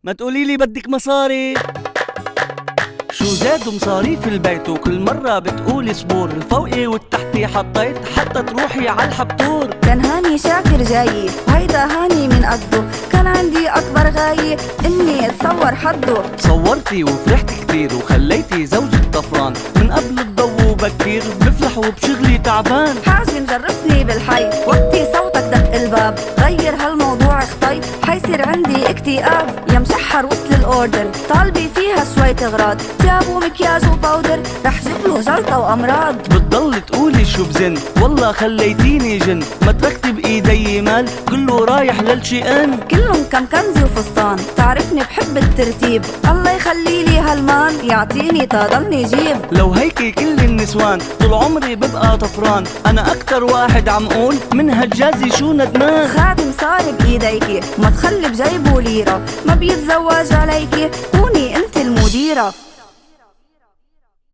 ما تقوليلي بدك مصاري. شو زاد مصاريف البيت وكل مرة بتقولي صبور، الفوقي والتحتي حطيت حتى تروحي عالحبطور. كان هاني شاكر جاي وهيدا هاني من قده، كان عندي أكبر غاية إني أتصور حده. صورتي وفرحت كتير وخليتي زوجك طفران، من قبل الضو بكير بفلح وبشغلي تعبان. حاجي مجرسني بالحي وقتي صوتك دق الباب، غير هالموضوع اخطي حيصير عندي اكتئاب. يا مشحر وصل الاوردر طالبي فيها شوية اغراض، تياب ومكياج وباودر رح جيبله جلطة وامراض. بتضل تقولي شو بزن والله خليتيني جن، ما تركتي بايدي مال كله رايح للشيئان. كلهم كم كنزي وفستان، تعرفني بحب الترتيب، الله يخليلي هالمان يعطيني تضلني جيب. لو هيك كل النسوان طول عمري ببقى طفران، انا اكتر واحد عم قول من هالجازي شو ندمان. خادم صار بايديكي ما تخلي بجيبه ليرة، ما بيتزوج عليكي كوني انت المديرة.